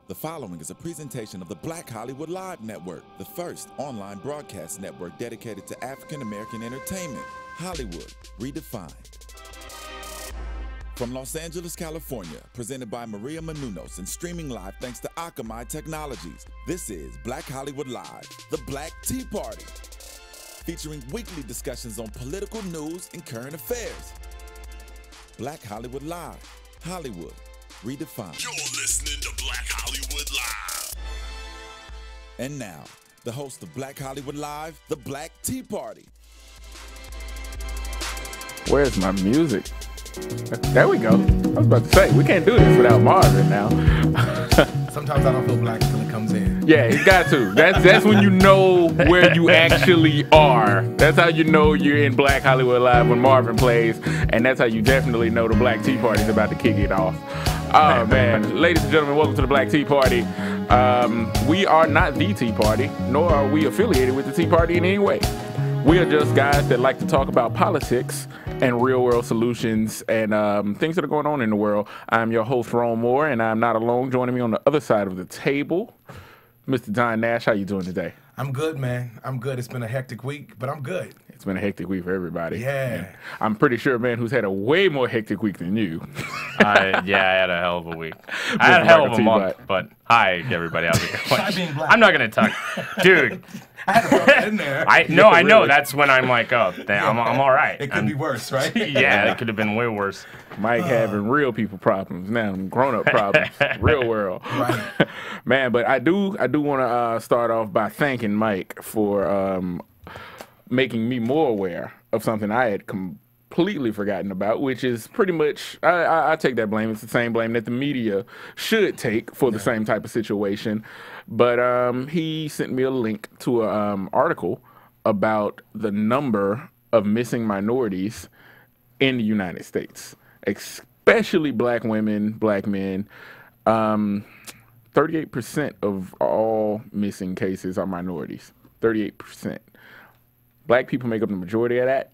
The following is a presentation of the Black Hollywood Live Network, the first online broadcast network dedicated to African American entertainment. Hollywood Redefined. From Los Angeles, California, presented by Maria Menounos and streaming live thanks to Akamai Technologies, this is Black Hollywood Live, the Black Tea Party, featuring weekly discussions on political news and current affairs. Black Hollywood Live, Hollywood Redefined. You're listening to Black Hollywood Live. And now, the host of Black Hollywood Live, the Black Tea Party. Where's my music? There we go. I was about to say, we can't do this without Marvin now. Sometimes I don't feel black until it comes in. Yeah, you got to. That's when you know where you actually are. That's how you know you're in Black Hollywood Live when Marvin plays. And that's how you definitely know the Black Tea Party is about to kick it off. Oh, man. Ladies and gentlemen, welcome to the Black Tea Party. We are not the Tea Party, nor are we affiliated with the Tea Party in any way. We are just guys that like to talk about politics and real-world solutions and things that are going on in the world. I'm your host, Ron Moore, and I'm not alone. Joining me on the other side of the table, Mr. Don Nash. How you doing today? I'm good, man. I'm good. It's been a hectic week, but I'm good. It's been a hectic week for everybody. Yeah. And I'm pretty sure, man, who's had a way more hectic week than you. Yeah, I had a hell of a week. I had a hell of a month, but hi, everybody. How's it going? Try being black. I'm not going to talk. Dude. I had to throw that in there. I know. That's when I'm like, oh, damn, I'm all right. It could be worse, right? Yeah, it could have been way worse. Mike having real people problems now, grown-up problems, real world. Right. Man, but I do want to start off by thanking Mike for making me more aware of something I had completely forgotten about, which is pretty much, I take that blame. It's the same blame that the media should take for the same type of situation. But he sent me a link to an article about the number of missing minorities in the United States, especially black women, black men. 38% of all missing cases are minorities. 38%. Black people make up the majority of that,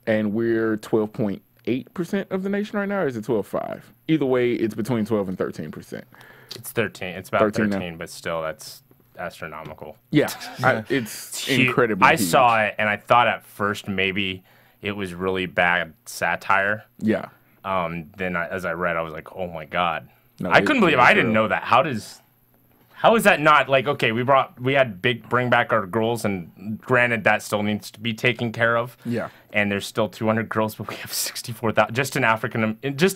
and we're 12.8% of the nation right now, or is it 12.5? Either way, it's between 12 and 13%. It's 13. It's about 13, but still, that's astronomical. Yeah, it's incredibly I huge. saw it, and I thought at first maybe it was really bad satire. Yeah. Then as I read, I was like, oh my God. No, I couldn't believe I didn't know that. How is that not like, okay, we had bring back our girls, and granted that still needs to be taken care of. Yeah. And there's still 200 girls, but we have 64,000 just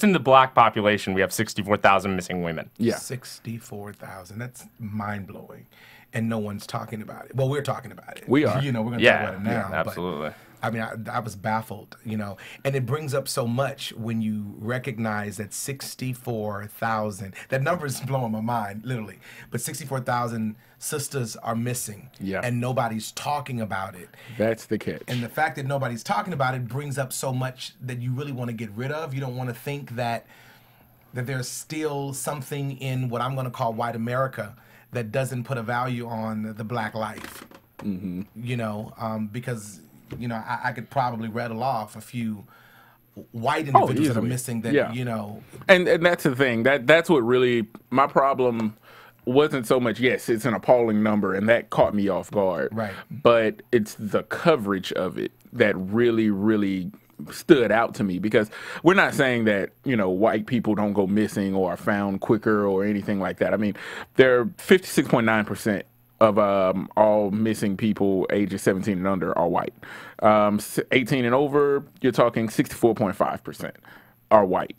in the black population. We have 64,000 missing women. Yeah. 64,000. That's mind blowing, and no one's talking about it. Well, we're talking about it. We are. We're going to talk about it now. Yeah, absolutely. But, I mean, I was baffled, and it brings up so much when you recognize that 64,000, that number is blowing my mind, literally, but 64,000 sisters are missing, and nobody's talking about it. That's the catch. And the fact that nobody's talking about it brings up so much that you really want to get rid of. You don't want to think that there's still something in what I'm going to call white America that doesn't put a value on the black life, because... I could probably rattle off a few white individuals that are missing that, And that's the thing. That's what really, my problem wasn't so much, yes, it's an appalling number, and that caught me off guard. Right. But it's the coverage of it that really, really stood out to me, because we're not saying that, white people don't go missing or are found quicker or anything like that. I mean, they're 56.9% of all missing people ages 17 and under are white. 18 and over, you're talking 64.5% are white.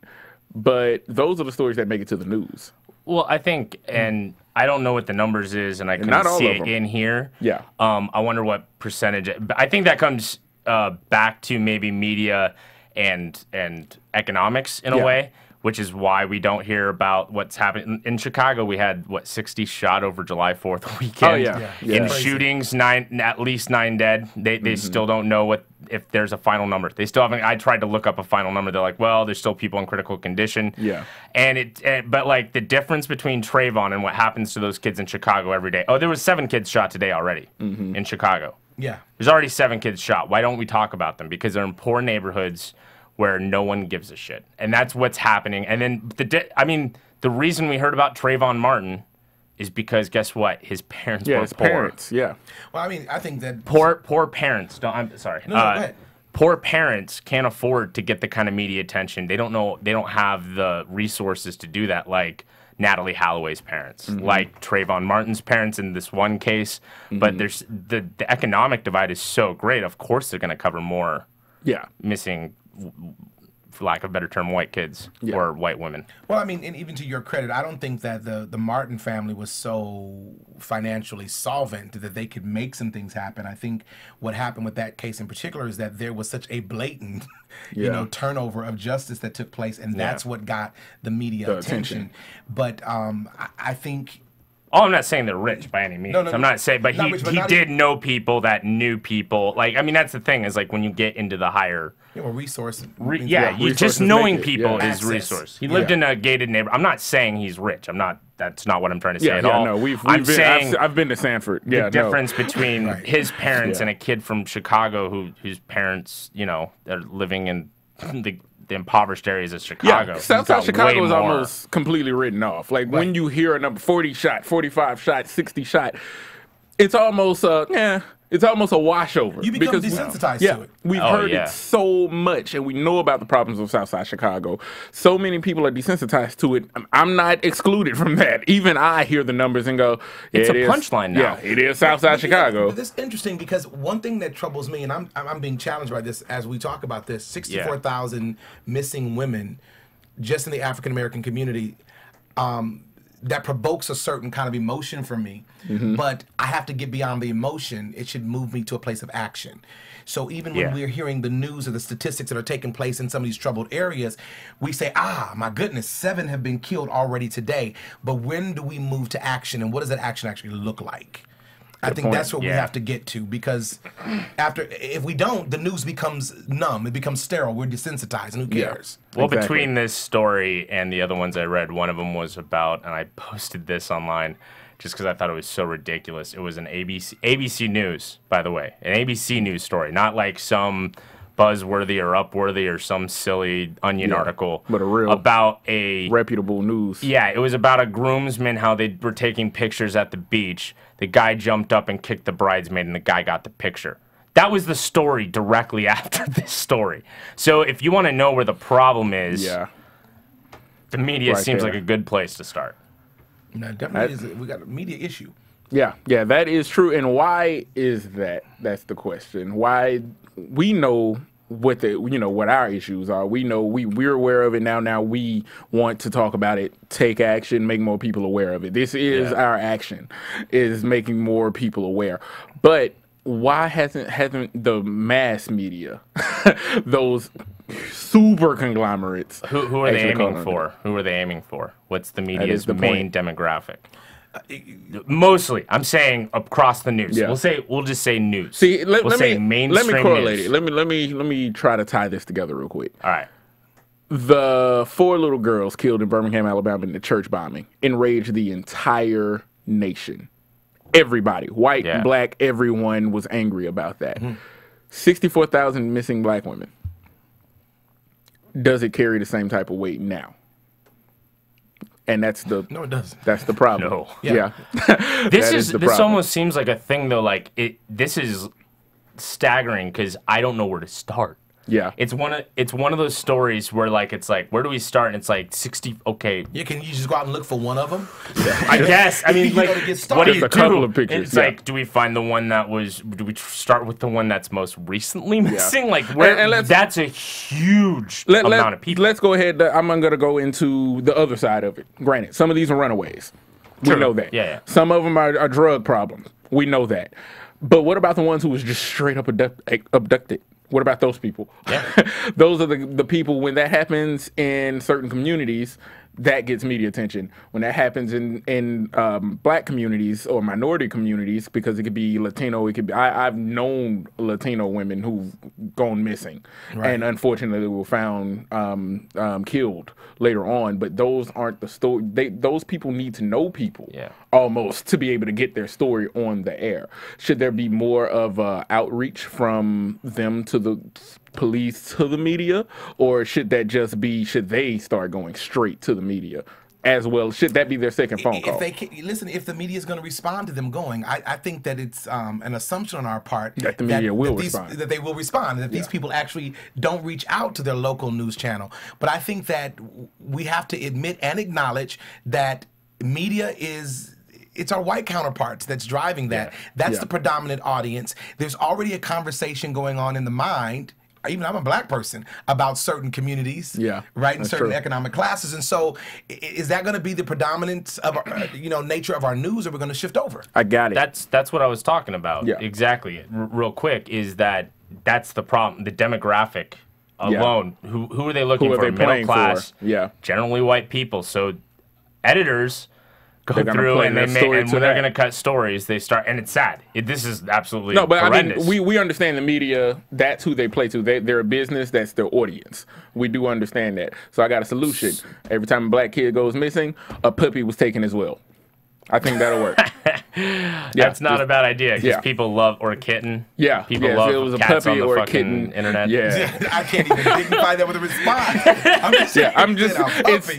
But those are the stories that make it to the news. Well, I think, and I don't know what the numbers is, and I couldn't see it in here. Yeah. I wonder what percentage. I think that comes back to maybe media and economics in a way, which is why we don't hear about what's happening. In Chicago, we had, 60 shot over July 4th weekend. Oh, yeah. In shootings, at least 9 dead. They still don't know if there's a final number. They still haven't. I tried to look up a final number. They're like, well, there's still people in critical condition. Yeah. But like the difference between Trayvon and what happens to those kids in Chicago every day. Oh, there was 7 kids shot today already in Chicago. Yeah. There's already 7 kids shot. Why don't we talk about them? Because they're in poor neighborhoods where no one gives a shit. And that's what's happening. And then, the reason we heard about Trayvon Martin is because guess what? His parents Yeah, were his poor. parents. Yeah. Well, I mean, I think that Poor parents. Don't. I'm sorry. No, go ahead. Poor parents can't afford to get the kind of media attention. They don't know. They don't have the resources to do that, like Natalie Holloway's parents, like Trayvon Martin's parents in this one case. But there's the economic divide is so great. Of course, they're going to cover more Yeah. missing, for lack of a better term, white kids or white women. Well, I mean, and even to your credit, I don't think that the Martin family was so financially solvent that they could make some things happen. I think what happened with that case in particular is that there was such a blatant, turnover of justice that took place, and that's what got the media attention. But I think. Oh, I'm not saying they're rich by any means. No, I'm not saying, but not he rich, but he not did know people that knew people. Like, I mean, that's the thing is like when you get into the higher. Resource. You just knowing people is Access. resource. He lived in a gated neighborhood. I'm not saying he's rich. I'm not. That's not what I'm trying to say at all. No, I'm saying I've been to Sanford. the difference between his parents Yeah. and a kid from Chicago whose parents, are living in the impoverished areas of Chicago. Yeah, Southside Got Chicago way is more. almost completely written off. Like when you hear a number 40 shot, 45 shot, 60 shot, it's almost it's almost a washover. You become because desensitized to it. We've Oh, heard yeah. it so much, and we know about the problems of Southside Chicago. So many people are desensitized to it. I'm not excluded from that. Even I hear the numbers and go, It's it a is- punchline now. Yeah, it is Southside Chicago. But this is interesting because one thing that troubles me, and I'm being challenged by this as we talk about this, 64,000 missing women just in the African American community. That provokes a certain kind of emotion from me, but I have to get beyond the emotion. It should move me to a place of action. So even when we're hearing the news or the statistics that are taking place in some of these troubled areas, we say, my goodness, 7 have been killed already today. But when do we move to action, and what does that action actually look like? I think point. that's what we have to get to, because if we don't, the news becomes numb. It becomes sterile. We're desensitized, and who cares? Well, Exactly. between this story and the other ones I read, one of them was about, and I posted this online just because I thought it was so ridiculous. It was an ABC News, by the way, an ABC News story, not like some buzzworthy or upworthy or some silly Onion article, but a real about a reputable news. Yeah, it was about a groomsman, how they were taking pictures at the beach. The guy jumped up and kicked the bridesmaid, and the guy got the picture. That was the story directly after this story. So if you want to know where the problem is, the media Right seems there. like a good place to start. No, definitely is. We got a media issue. Yeah, that is true. And why is that? That's the question. Why we know what what our issues are. We know we're aware of it now. Now we want to talk about it, take action, make more people aware of it. This is our action, is making more people aware. But why hasn't the mass media, those super conglomerates, Who are they actually calling aiming it? for? Who are they aiming for? What's the is media's the main point. demographic? Mostly, I'm saying across the news. Yeah. We'll just say news. See, let say me mainstream correlate news. it. Let me try to tie this together real quick. All right. The 4 little girls killed in Birmingham, Alabama in the church bombing enraged the entire nation. Everybody, white, black, everyone was angry about that. 64,000 missing black women. Does it carry the same type of weight now? And that's the No, it doesn't. That's the problem. No. Yeah. This almost seems like a thing though. Like this is staggering because I don't know where to start. Yeah. It's one of those stories where it's like where do we start? And it's like 60. Okay, Yeah, can you just go out and look for one of them? I guess. I mean, You like, gotta get started. what do Just you a couple do? of pictures, It's yeah. like, do we find the one that was? Do we start with the one that's most recently missing? Like, where? And let's- that's a huge amount of people. Let's go ahead. I'm going to go into the other side of it. Granted, some of these are runaways. True. We know that. Yeah. Some of them are drug problems. We know that. But what about the ones who was just straight up abducted? What about those people? Yeah. Those are the people, when that happens in certain communities, that gets media attention. When that happens in black communities or minority communities, because it could be Latino, it could be. I've known Latino women who've gone missing, and unfortunately were found killed later on. But those aren't the story. Those people need to know people, almost, to be able to get their story on the air. Should there be more of outreach from them to the police to the media, or should they start going straight to the media? as well? Should that be their second phone call? If they listen, if the media is going to respond to them going, I think that it's an assumption on our part that the media will respond. That they will respond, and that these people actually don't reach out to their local news channel. But I think that we have to admit and acknowledge that media it's our white counterparts that's driving that. That's the predominant audience. There's already a conversation going on in the mind. Even I'm a black person, about certain communities, right, and certain economic classes, and so is that going to be the predominance of nature of our news, or we're going to shift over? I got it. That's what I was talking about. Yeah. Exactly. Real quick, is that's the problem. The demographic alone. Who are they looking for? Middle class. Yeah. Generally white people. So editors go through and when they're going to cut stories, they start, and it's sad. This is absolutely horrendous. I mean, we understand the media. That's who they play to. They're a business. That's their audience. We do understand that. So I got a solution. Every time a black kid goes missing, a puppy was taken as well. I think that'll work. That's not a bad idea, because people love, or a kitten. Yeah, people love it was a cats puppy on the or a fucking kitten. internet. Yeah, I can't even dignify that with a response.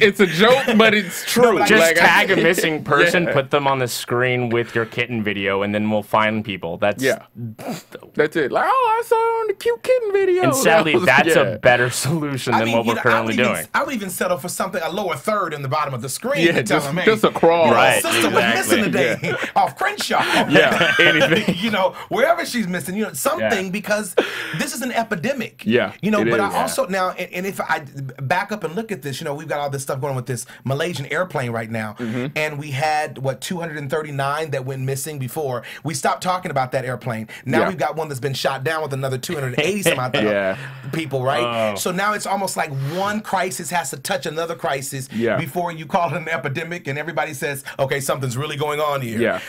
It's a joke, but it's true. Just like, tag a missing person, put them on the screen with your kitten video, and then we'll find people. That's it. Like, I saw on the cute kitten video. And sadly, that's a better solution than what we're currently doing. I would even settle for something, a lower third in the bottom of the screen. Yeah, just a crawl. Right, sister was missing today off Crenshaw. Yeah, anything. Wherever she's missing, something, because this is an epidemic. Yeah, but I also now, and if I back up and look at this, we've got all this stuff going on with this Malaysian airplane right now, and we had 239 that went missing before. We stopped talking about that airplane. Now we've got one that's been shot down with another 280 some odd people, right? So now it's almost like one crisis has to touch another crisis before you call it an epidemic, and everybody says, okay, something's really going on here. Yeah.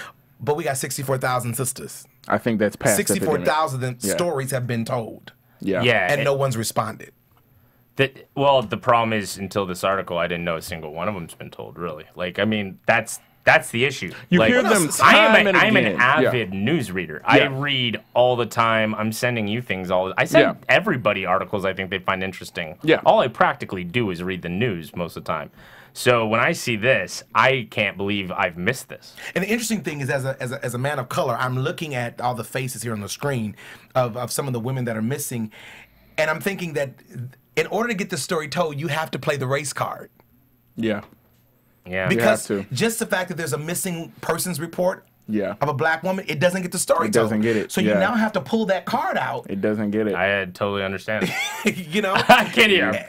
But we got 64,000 sisters. I think that's past 64,000 stories have been told. Yeah. And no one's responded. The problem is, until this article, I didn't know a single one of them's been told, really. Like, I mean, that's the issue. You hear them time and I'm again. an avid news reader. I read all the time. I'm sending you things all the time. I send everybody articles I think they find interesting. Yeah. All I practically do is read the news most of the time. So when I see this, I can't believe I've missed this. And the interesting thing is, as a man of color, I'm looking at all the faces here on the screen of some of the women that are missing, and I'm thinking that in order to get the story told, you have to play the race card. Yeah. Yeah. Because just the fact that there's a missing persons report of a black woman, it doesn't get the story told. It doesn't get it. So you now have to pull that card out. It doesn't get it. I totally understand. I can't hear.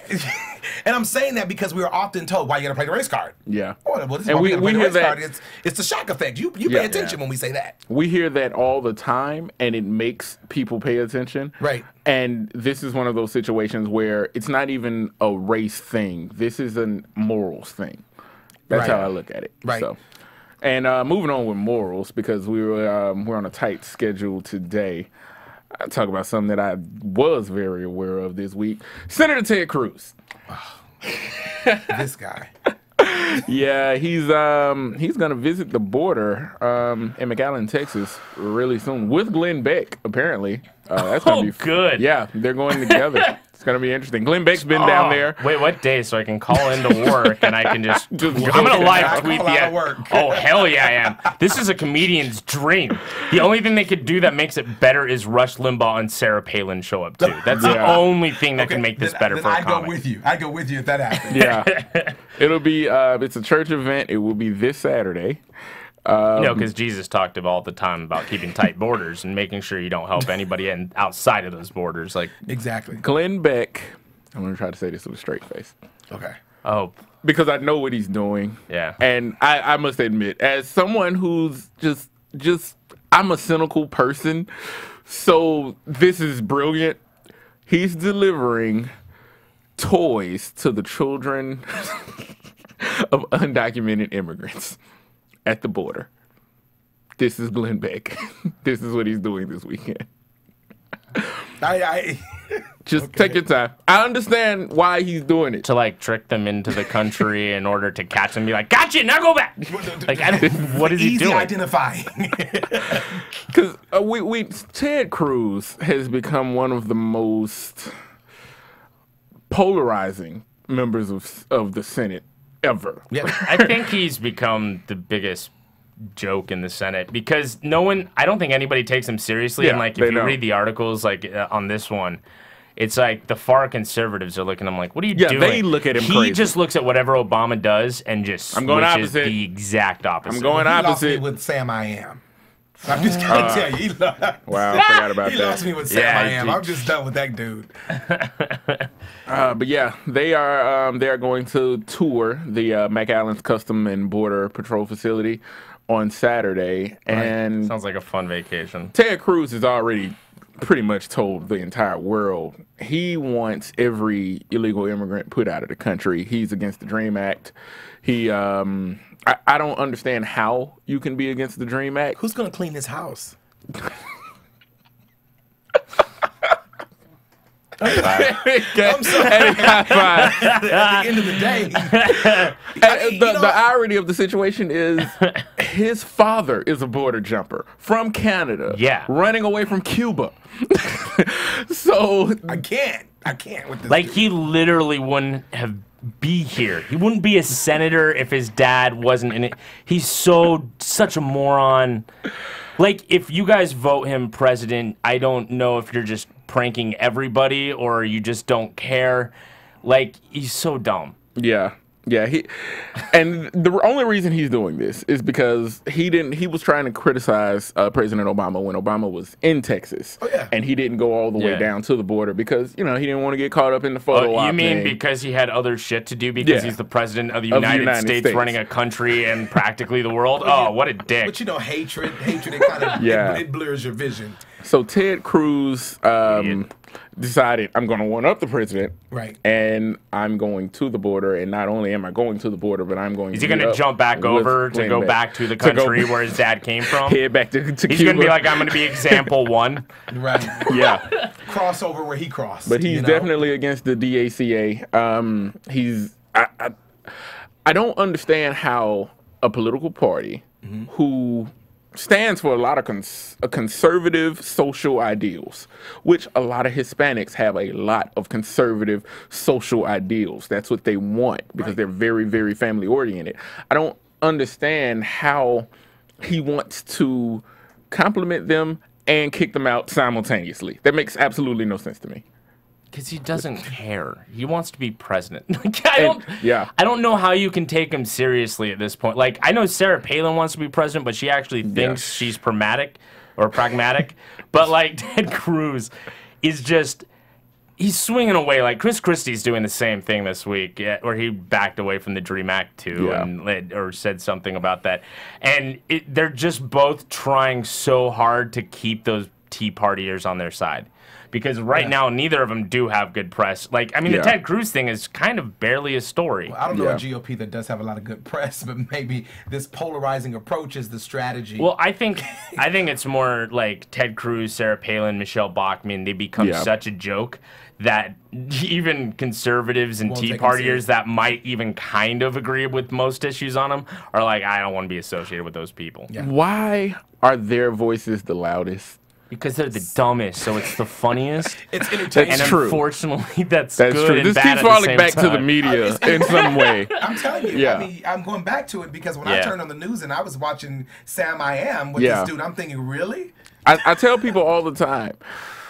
And I'm saying that because we are often told, why you got to play the race card? Yeah. Oh, well, this and we hear that. It's the shock effect. You pay attention when we say that. We hear that all the time, and it makes people pay attention. Right. And this is one of those situations where it's not even a race thing. This is a morals thing. That's how I look at it. Right. So, and moving on with morals, because we're on a tight schedule today. I'll talk about something that I was very aware of this week. Senator Ted Cruz. This guy. Yeah, he's gonna visit the border in McAllen, Texas, really soon with Glenn Beck. Apparently, that's gonna be good. Yeah, they're going together. It's gonna be interesting. Glenn Beck's been down there. Wait, what day? So I can call into work and I can just. I'm gonna live tweet the. Oh hell yeah, I am. This is a comedian's dream. The only thing they could do that makes it better is Rush Limbaugh and Sarah Palin show up too. That's the only thing that can make this better for a comic. I go with you. I go with you if that happens. Yeah, it'll be. It's a church event. It will be this Saturday. Because Jesus talked all the time about keeping tight borders and making sure you don't help anybody outside of those borders. Like exactly. Glenn Beck. I'm gonna try to say this with a straight face. Okay. Oh, because I know what he's doing. Yeah. And I must admit, as someone who's just I'm a cynical person, so this is brilliant. He's delivering toys to the children of undocumented immigrants at the border. This is Glenn Beck. This is what he's doing this weekend. Just take your time. I understand why he's doing it. To like trick them into the country in order to catch them and be like, gotcha, now go back. Like, what is he doing? Easy identifying. Because Ted Cruz has become one of the most polarizing members of the Senate ever. Yeah. I think he's become the biggest joke in the Senate because I don't think anybody takes him seriously. Yeah, And like, they if you don't. read the articles, like on this one, it's like the far conservatives are looking at him like, what are you doing? They look at him He crazy. just looks at whatever Obama does and just I'm going switches opposite. the exact opposite. I'm going He lost me opposite. with Sam I Am. I'm just gonna tell you. Wow, I forgot about He that. lost me with Sam Yeah, I Am. dude. I'm just done with that dude. But yeah, they are going to tour the McAllen's Custom and Border Patrol facility on Saturday, and Sounds like a fun vacation. Ted Cruz has already pretty much told the entire world he wants every illegal immigrant put out of the country. He's against the DREAM Act. I don't understand how you can be against the DREAM Act. Who's gonna clean his house? I'm sorry. At the end of the day, The irony of the situation is his father is a border jumper from Canada, running away from Cuba. So I can't with this. Like, dude. he literally wouldn't be here. He wouldn't be a senator if his dad wasn't in it. He's such a moron. Like, if you guys vote him president, I don't know if you're just pranking everybody or you just don't care. Like, he's so dumb. yeah. And the only reason he's doing this is because he was trying to criticize President Obama when Obama was in Texas. Oh, yeah. And he didn't go all the way Yeah. down to the border because, he didn't want to get caught up in the photo op You mean thing. because he had other shit to do because Yeah. he's the president of the Of the United United States, States. running a country and practically the world? Oh, what a dick. But hatred, it kind of Yeah. it blurs your vision. So Ted Cruz decided, I'm going to one-up the president. Right. And I'm going to the border. And not only am I going to the border, but I'm going Is to he going to jump back over to go back to the country where his dad came from? Head back to He's Cuba. going to be like, I'm going to be example one. Right. Yeah. Crossover where he crossed. But he's definitely against the DACA. I don't understand how a political party who stands for a lot of conservative social ideals, which a lot of Hispanics have a lot of conservative social ideals. That's what they want because they're very, very family oriented. I don't understand how he wants to compliment them and kick them out simultaneously. That makes absolutely no sense to me. Because he doesn't care. He wants to be president. Like, I don't know how you can take him seriously at this point. Like, I know Sarah Palin wants to be president, but she actually thinks she's pragmatic. But like, Ted Cruz is just, he's swinging away. Like, Chris Christie's doing the same thing this week, where he backed away from the DREAM Act too, or said something about that. And they're just both trying so hard to keep those Tea Partiers on their side. Because right now, neither of them do have good press. Like, I mean, the Ted Cruz thing is kind of barely a story. Well, I don't know a GOP that does have a lot of good press, but maybe this polarizing approach is the strategy. Well, I think it's more like Ted Cruz, Sarah Palin, Michelle Bachmann. They become such a joke that even conservatives and Tea Partiers that might even kind of agree with most issues on them are like, I don't want to be associated with those people. Yeah. Why are their voices the loudest? Because they're the dumbest, so it's the funniest. It's entertaining. And true. unfortunately, that's That's good true. and This bad keeps at the falling same back to the time. media in some way. I'm telling you. Yeah. I mean, I'm going back to it because when I turned on the news and I was watching Sam I Am with this dude, I'm thinking, really? I tell people all the time,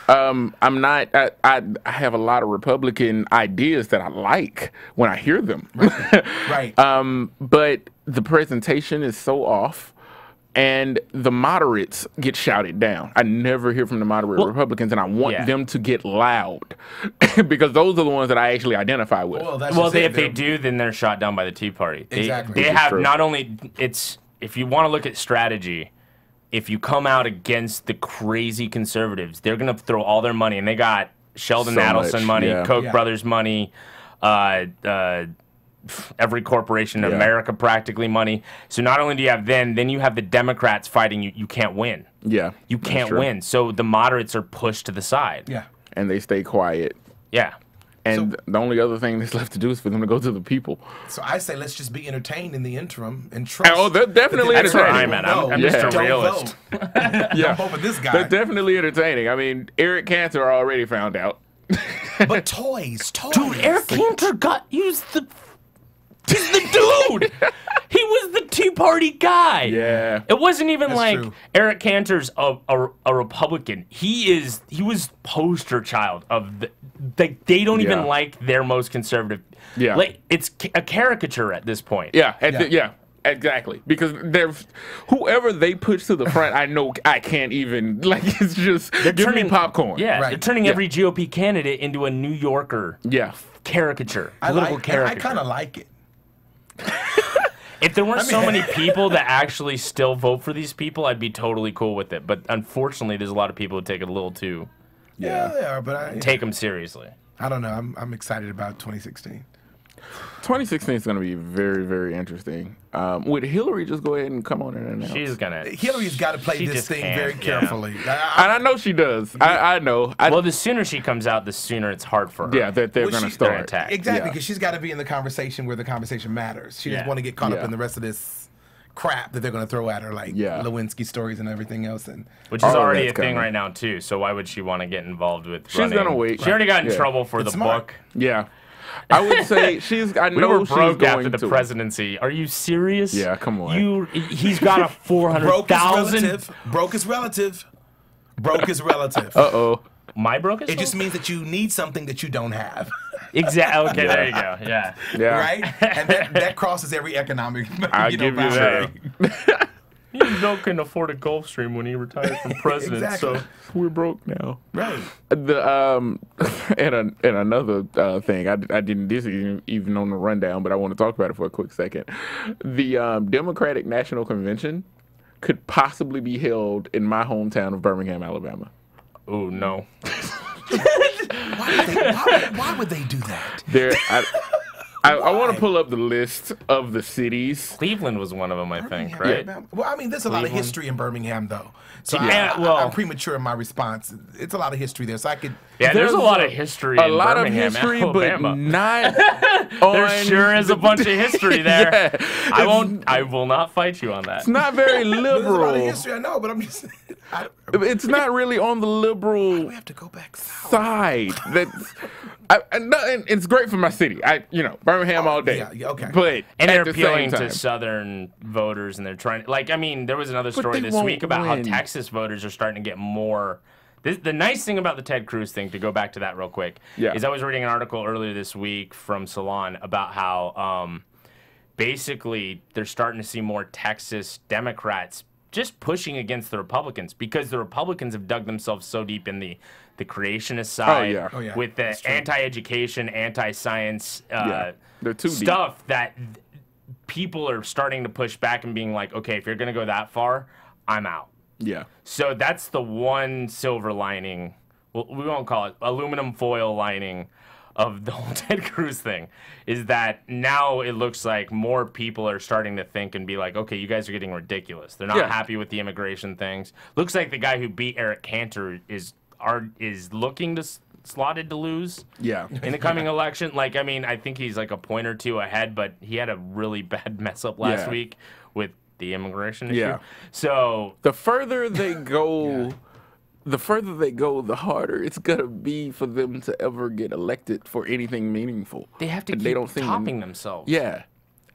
I'm not. I have a lot of Republican ideas that I like when I hear them. Right. But the presentation is so off. And the moderates get shouted down. I never hear from the moderate Republicans, and I want them to get loud because those are the ones that I actually identify with. Well, If they do, then they're shot down by the Tea Party. Exactly. They Which is have true. not only if you want to look at strategy, if you come out against the crazy conservatives, they're gonna throw all their money, and they got Sheldon So Adelson much, money, yeah. Koch brothers money, every corporation in America practically money. So not only do you have then you have the Democrats fighting you. You can't win. Yeah, You that's can't true. win. So the moderates are pushed to the side. Yeah. And they stay quiet. Yeah. And the only other thing that's left to do is for them to go to the people. So I say let's just be entertained in the interim and trust. Oh, they're definitely That's where entertaining. I'm at. I'm Yeah. Mr. Don't Realist. vote. Don't vote for this guy. They're definitely entertaining. I mean, Eric Cantor already found out. But toys. Dude, Eric Cantor got used He's the dude. He was the Tea Party guy. Yeah. It wasn't even That's like true. Eric Cantor's a Republican. He was poster child of they don't even like their most conservative. Yeah. Like it's a caricature at this point. Yeah, exactly. Because whoever they push to the front, I know I can't even it's just give me popcorn. Yeah, Right. they're turning every GOP candidate into a New Yorker Yeah. caricature, I political caricature. I kind of like it. If there weren't so many people that actually still vote for these people, I'd be totally cool with it. But unfortunately, there's a lot of people who take it a little too Yeah, they are, but take them seriously. I don't know. I'm excited about 2016. 2016 is going to be very, very interesting. Would Hillary just go ahead and come on and announce? She's gonna. Hillary's got to play she this just thing can't, very yeah. carefully. And I know she does. I know. Well, the sooner she comes out, the sooner it's hard for her. Yeah, that they're Well, going to she's gonna start. attack. Exactly, Yeah. because she's got to be in the conversation where the conversation matters. She doesn't Yeah. want to get caught up Yeah. in the rest of this crap that they're going to throw at her, like Yeah. Lewinsky stories and everything else. And Which is All of already a that's thing coming. right now too. So why would she want to get involved with? She's gonna wait. She already got in Yeah. trouble for It's the smart. book. Yeah. I would say she's. I We know were she's broke going after the to. presidency. Are you serious? Yeah, come on. He's got a broke is 400,000. relative. Broke is relative. Broke is relative. Uh-oh. My broke is It just means that you need something that you don't have. exactly. Okay, there you go. Yeah. Yeah. Right? And that crosses every economic I'll give you boundary. that. Bill couldn't afford a Gulfstream when he retired from president, Exactly. so We're broke now. Right. The and another thing I didn't this isn't even on the rundown, but I want to talk about it for a quick second. The Democratic National Convention could possibly be held in my hometown of Birmingham, Alabama. oh no. Why would they do that? There, I want to pull up the list of the cities. Cleveland was one of them, I think, Birmingham, right? Alabama. Well, I mean, there's a lot of Cleveland. history in Birmingham, though. So Yeah, I'm premature in my response. It's a lot of history there, so I could. Yeah, there's a lot of history A in lot Birmingham, of history, Alabama. but not on. There sure is a bunch of history there. Yeah, I will not fight you on that. it's not very There's a lot of liberal. history, I know, but I'm just. It's not really on the liberal We have to go back south. side. That's, and it's great for my city. Birmingham all day. yeah, okay. But And they're at the appealing same to time, Southern voters, and they're trying. There was another story they this won't week about win. how Texas voters are starting to get more. The nice thing about the Ted Cruz thing, to go back to that real quick, Yeah. is I was reading an article earlier this week from Salon about how basically they're starting to see more Texas Democrats just pushing against the Republicans because the Republicans have dug themselves so deep in the creationist side yeah. Oh, yeah. with the That's true. anti-education, anti-science Yeah. They're too deep. stuff that people are starting to push back and being like, okay, if you're going to go that far, I'm out. Yeah. So that's the one silver lining. Well, we won't call it aluminum foil lining of the whole Ted Cruz thing, is that now it looks like more people are starting to think and be like, okay, you guys are getting ridiculous. They're not Yeah. happy with the immigration things. Looks like the guy who beat Eric Cantor is looking to slotted to lose Yeah. in the coming election. I think he's like a point or two ahead, but he had a really bad mess up last Yeah. week with the immigration issue. Yeah. So The further they go, the harder it's gonna be for them to ever get elected for anything meaningful. they have to And keep they don't seem to- topping themselves. Yeah.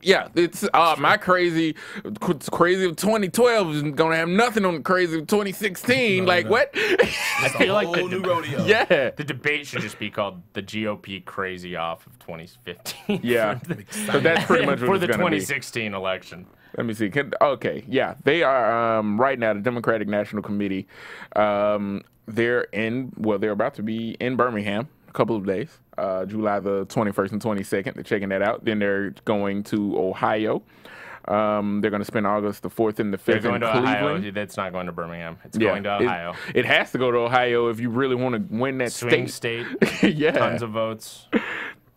Yeah, it's my crazy of 2012 is gonna have nothing on the crazy of 2016. No. what? I feel like Whole new rodeo. Yeah, the debate should just be called the GOP crazy off of 2015. yeah. So that's pretty much what for it's the gonna be. 2016 election. Let me see. Okay, yeah, they are right now the Democratic National Committee. They're about to be in Birmingham a couple of days, July the 21st and 22nd. They're checking that out. Then they're going to Ohio. They're going to spend August the 4th and the 5th They're in going to Cleveland. Ohio. That's not going to Birmingham. It's Yeah, going to Ohio. It has to go to Ohio if you really want to win that Swing state. state. Yeah. Tons of votes.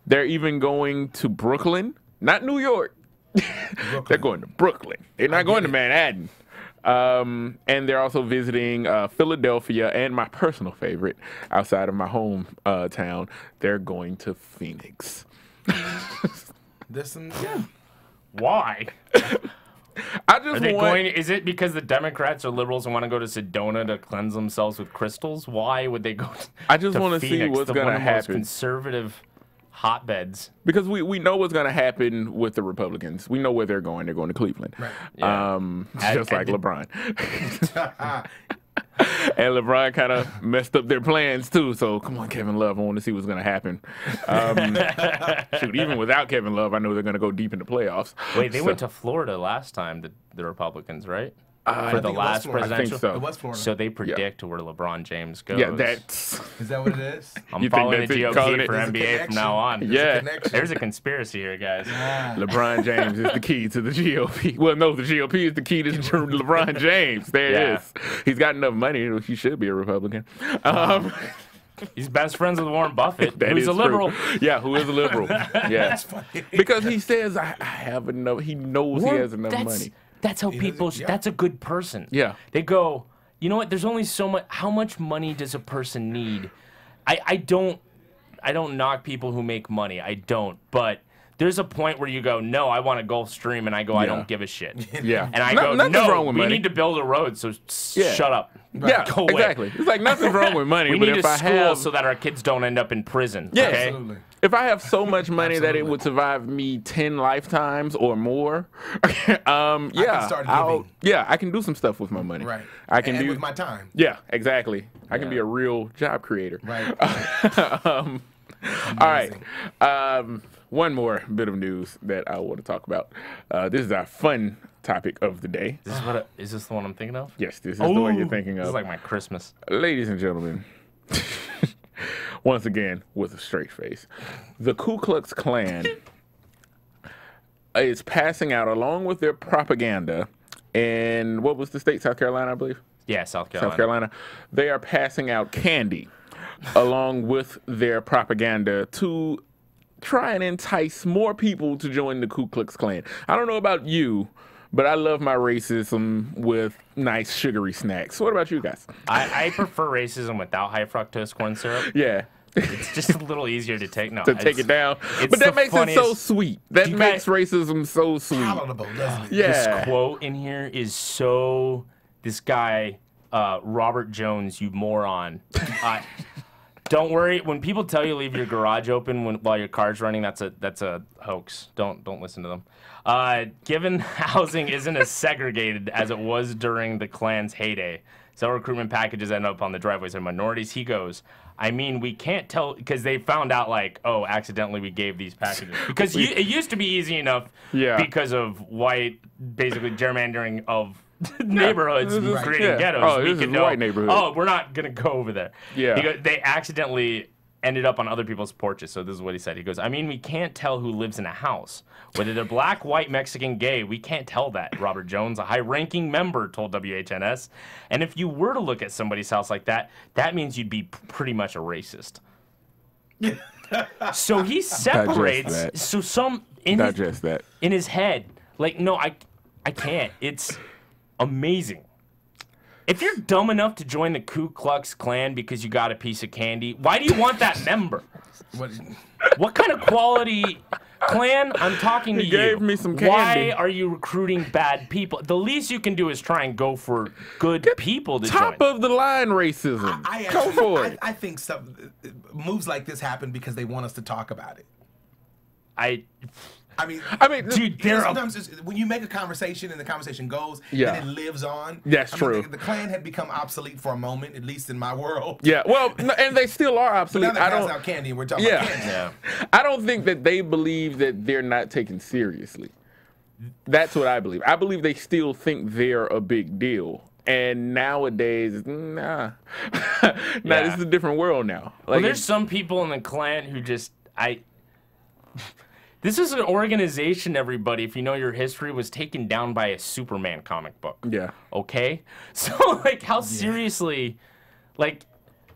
They're even going to Brooklyn, not New York. They're going to Brooklyn. They're not going to Manhattan. And they're also visiting Philadelphia and my personal favorite outside of my home town. They're going to Phoenix. There's some, yeah. Why? I just Is it because the Democrats are liberals and want to go to Sedona to cleanse themselves with crystals? Why would they go I just to want to see Phoenix, what's the going one to of the most happen. conservative hotbeds. Because we know what's going to happen with the Republicans. We know where they're going. They're going to Cleveland. Right. Yeah. Just like LeBron. And LeBron kind of messed up their plans, too. So, come on, Kevin Love. I want to see what's going to happen. Shoot, even without Kevin Love, I know they're going to go deep into playoffs. Wait, they went to Florida last time, the Republicans, right? For the last presidential? I think so. It was Florida. So they predict where LeBron James goes. Yeah, that's... Is that what it is? I'm You think following the that's it? Calling GOP it- for There's a NBA from now on. Yeah. There's a conspiracy here, guys. LeBron James is the key to the GOP. Well, no, the GOP is the key to LeBron James. There Yeah. it is. He's got enough money. He should be a Republican. He's best friends with Warren Buffett, That who's is a liberal. true. Yeah, who is a liberal. Yeah. Because he says, I have enough. He knows he has enough money. That's how people. yeah. That's a good person. Yeah. They go. You know what? There's only so much. How much money does a person need? I don't knock people who make money. I don't. But there's a point where you go, no, I want a Gulfstream, and I go, I don't give a shit. Yeah. And I go, Nothing's no, wrong with we money. need to build a road, so shut up. Yeah, Go away. exactly. It's like nothing's wrong with money, We but need if a I school have so that our kids don't end up in prison. Yeah. Okay? Absolutely. if I have so much money that it Absolutely. would survive me 10 lifetimes or more, yeah, start giving. I can do some stuff with my money. Right. I can and do with my time. Yeah, exactly. I can be a real job creator. Right. All right. One more bit of news that I want to talk about. This is our fun topic of the day. Is this the one I'm thinking of? Yes, this is the one you're thinking This of. is like my Christmas. Ladies and gentlemen, once again, with a straight face, the Ku Klux Klan is passing out, along with their propaganda, in what was the state? South Carolina, I believe? Yeah, South Carolina. South Carolina. They are passing out candy along with their propaganda to try and entice more people to join the Ku Klux Klan. I don't know about you, but I love my racism with nice sugary snacks. What about you guys? I prefer racism without high fructose corn syrup. Yeah. It's just a little easier to take. No, To take it down. it's But that the makes it so funniest- sweet. That You makes guys- racism so sweet. Palatable, doesn't it? Yeah. This quote in here is so. This guy, Robert Jones, you moron. Don't worry. When people tell you leave your garage open while your car's running, that's a hoax. Don't listen to them. Given housing isn't as segregated as it was during the Klan's heyday, several recruitment packages end up on the driveways of minorities. He goes, I mean, we can't tell, because they found out, like, oh, accidentally we gave these packages. Because it used to be easy enough because of white, basically gerrymandering of neighborhoods creating ghettos. Oh, We this could is know, white neighborhood. Oh, we're not going to go over there. Yeah. Because they accidentally ended up on other people's porches. So this is what he said. He goes, I mean, we can't tell who lives in a house. Whether they're black, white, Mexican, gay, we can't tell that. Robert Jones, a high-ranking member, told WHNS. And if you were to look at somebody's house like that, that means you'd be pretty much a racist. So he separates. that. So some in Digest that. in his head, like, no, I can't. It's amazing. If you're dumb enough to join the Ku Klux Klan because you got a piece of candy, why do you want that member? What kind of quality Klan? I'm talking to you. gave me some Why candy. are you recruiting bad people? The least you can do is try and go for good people to Top join. of the line racism. Go for it. I think moves like this happen because they want us to talk about it. I mean, dude, sometimes when you make a conversation and the conversation goes, Yeah. and it lives on. That's I mean, true. The Klan had become obsolete for a moment, at least in my world. Yeah, well, and they still are But obsolete. now they're I passing don't. out candy, and we're talking Yeah. about candy. Yeah. I don't think that they believe that they're not taken seriously. That's what I believe. I believe they still think they're a big deal. And nowadays, nah. This is a different world now. Well, Like, there's some people in the Klan who just This is an organization, everybody, if you know your history, was taken down by a Superman comic book. yeah. Okay? So, like, how seriously, like,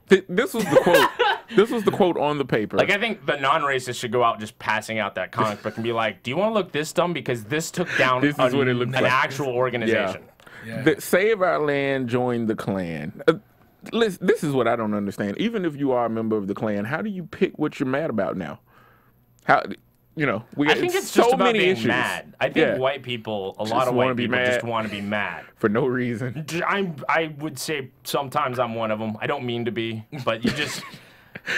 This was the quote. This was the quote on the paper. I think the non-racists should go out just passing out that comic book and be like, do you want to look this dumb? Because this took down This is what it looks an like. actual organization. Save Our Land, join the Klan. Listen, this is what I don't understand. Even if you are a member of the Klan, how do you pick what you're mad about now? How, we I got think it's so just about many being issues. mad. I think white people, a lot of white be people just mad. want to be mad. For no reason. I would say sometimes I'm one of them. I don't mean to be, but you just,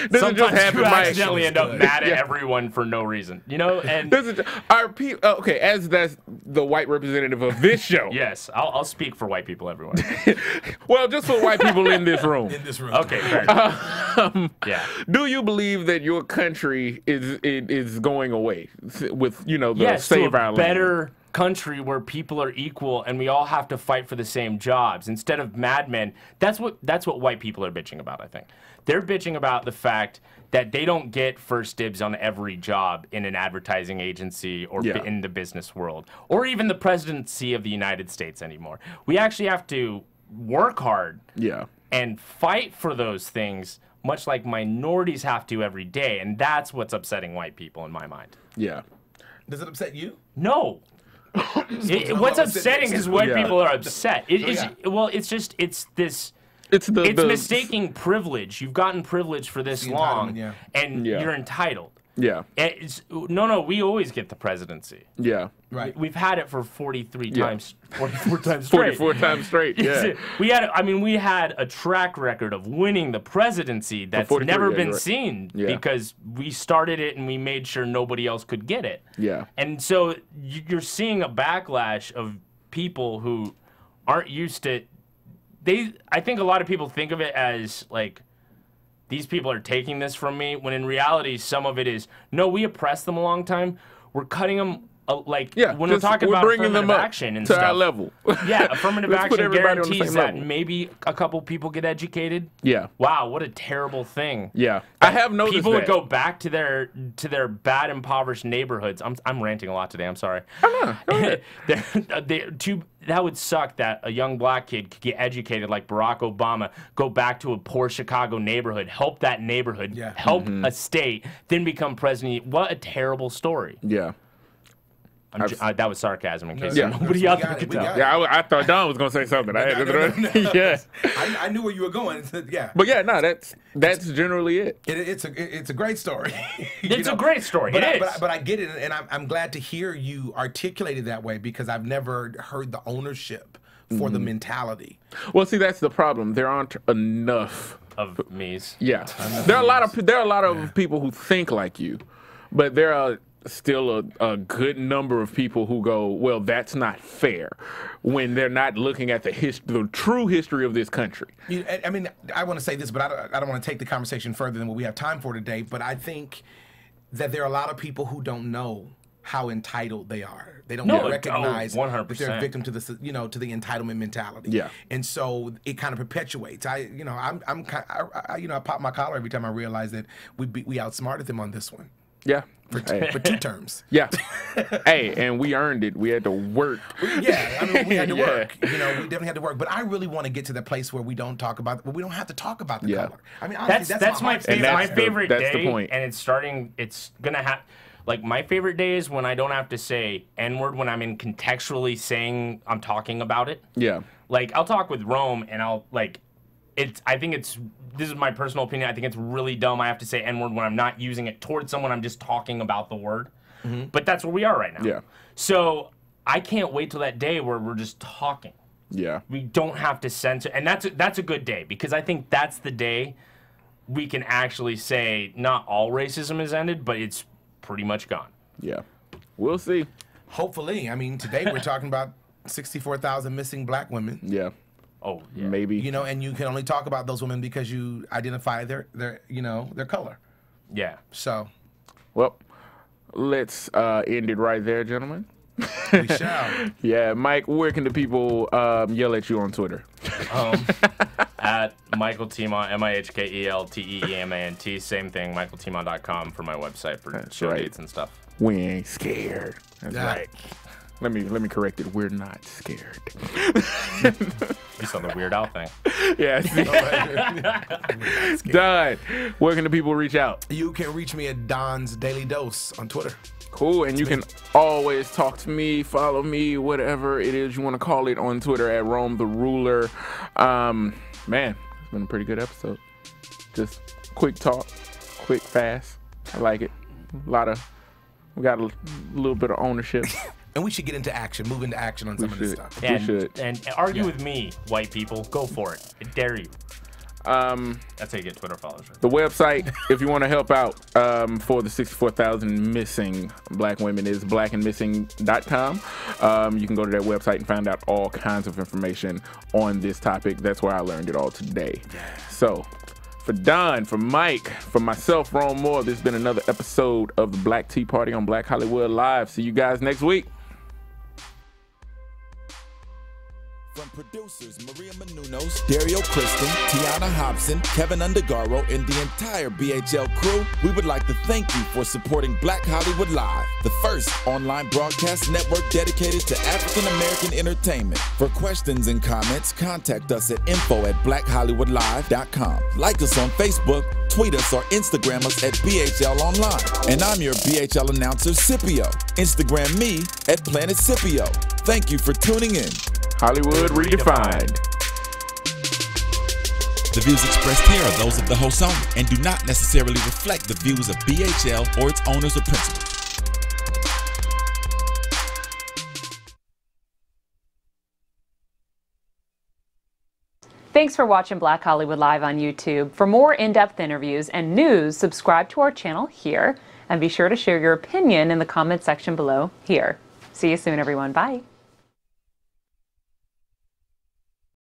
Sometimes you Mike. accidentally end up mad at everyone for no reason, you know. And Our people, okay, as that's the white representative of this show. yes, I'll speak for white people everywhere. Well, just for white people in this room. In this room. Okay, fair enough. Yeah. Do you believe that your country is going away with the save to our a land? better country where people are equal and we all have to fight for the same jobs instead of Mad Men. That's what white people are bitching about. I think they're bitching about the fact that they don't get first dibs on every job in an advertising agency or in the business world or even the presidency of the United States anymore. We actually have to work hard and fight for those things, much like minorities have to every day, and that's what's upsetting white people in my mind. Yeah. Does it upset you? No. What's upsetting is white people are upset. It's mistaking privilege. You've gotten privilege for this long, and you're entitled. Yeah. We always get the presidency. Yeah. Right. We've had it for 44 times straight. 44 times straight. Yeah. We had a track record of winning the presidency that's never been seen because we started it and we made sure nobody else could get it. Yeah. And so you're seeing a backlash of people who aren't used to I think a lot of people think of it as like, these people are taking this from me, when in reality, some of it is, no, we oppressed them a long time. We're cutting them, when we're talking about affirmative action and to stuff. Our level. Yeah, affirmative action guarantees that maybe a couple people get educated. Yeah. Wow, what a terrible thing. Yeah. I have noticed people would go back to their bad, impoverished neighborhoods. I'm ranting a lot today, I'm sorry. That would suck that a young black kid could get educated like Barack Obama, go back to a poor Chicago neighborhood, help that neighborhood, help a state, then become president. What a terrible story. Yeah. That was sarcasm in case nobody out there could tell. Yeah, I thought Don was going to say something. I knew where you were going. Yeah. But that's generally it. It's a great story. It's a great story. But I get it, and I'm glad to hear you articulate it that way because I've never heard the ownership for the mentality. Well, see, that's the problem. There aren't enough of me's. Yeah. There are a lot of people who think like you, but there are still a good number of people who go, well, that's not fair, when they're not looking at the true history of this country. I mean, I want to say this, but I don't want to take the conversation further than what we have time for today. But I think that there are a lot of people who don't know how entitled they are. They don't recognize that they're a victim to the to the entitlement mentality. Yeah. And so it kind of perpetuates. I pop my collar every time I realize that we outsmarted them on this one. Yeah. For two terms. Yeah. Hey, and we earned it. We had to work. Yeah, I mean, we had to work. We definitely had to work. But I really want to get to the place where we don't talk about, we don't have to talk about the color. I mean, honestly, that's my favorite day. That's the point. And it's gonna have. Like, my favorite day is when I don't have to say N-word when I'm contextually saying I'm talking about it. Yeah. Like, I'll talk with Rome and this is my personal opinion, I think it's really dumb I have to say N-word when I'm not using it towards someone, I'm just talking about the word. Mm-hmm. But that's where we are right now. Yeah. So I can't wait till that day where we're just talking. Yeah. We don't have to censor, and that's a good day, because I think that's the day we can actually say not all racism is ended, but it's pretty much gone. Yeah. We'll see. Hopefully. I mean, today we're talking about 64,000 missing black women. Yeah. Oh, yeah. Maybe. And you can only talk about those women because you identify their color. Yeah. So. Well, let's end it right there, gentlemen. We shall. Yeah, Mike, where can the people yell at you on Twitter? At Michael Teemant, MIHKELTEEMANT. Same thing, MichaelTeemant.com for my website for show dates and stuff. We ain't scared. That's right. Let me correct it. We're not scared. You saw the Weird Al thing. Yeah. Don, where can the people reach out? You can reach me at Don's Daily Dose on Twitter. Cool, and you can always talk to me, follow me, whatever it is you want to call it, on Twitter at Rome the Ruler. Man, it's been a pretty good episode. Just quick talk, quick, fast. I like it. We got a little bit of ownership. And we should get into action, move into action on some of this stuff. And argue with me, white people. Go for it. I dare you. That's how you get Twitter followers. Right? The website, if you want to help out for the 64,000 missing black women, is blackandmissing.com. You can go to that website and find out all kinds of information on this topic. That's where I learned it all today. Yeah. So, for Don, for Mike, for myself, Ron Moore, this has been another episode of the Black Tea Party on Black Hollywood Live. See you guys next week. From producers Maria Menounos, Dario Kristen, Tiana Hobson, Kevin Undergaro, and the entire BHL crew, we would like to thank you for supporting Black Hollywood Live, the first online broadcast network dedicated to African American entertainment. For questions and comments, contact us at info@blackhollywoodlive.com. Like us on Facebook, tweet us, or Instagram us at BHL Online. And I'm your BHL announcer, Scipio. Instagram me at Planet Scipio. Thank you for tuning in. Hollywood Redefined. The views expressed here are those of the host only and do not necessarily reflect the views of BHL or its owners or principals. Thanks for watching Black Hollywood Live on YouTube. For more in-depth interviews and news, subscribe to our channel here, and be sure to share your opinion in the comment section below here. See you soon, everyone. Bye.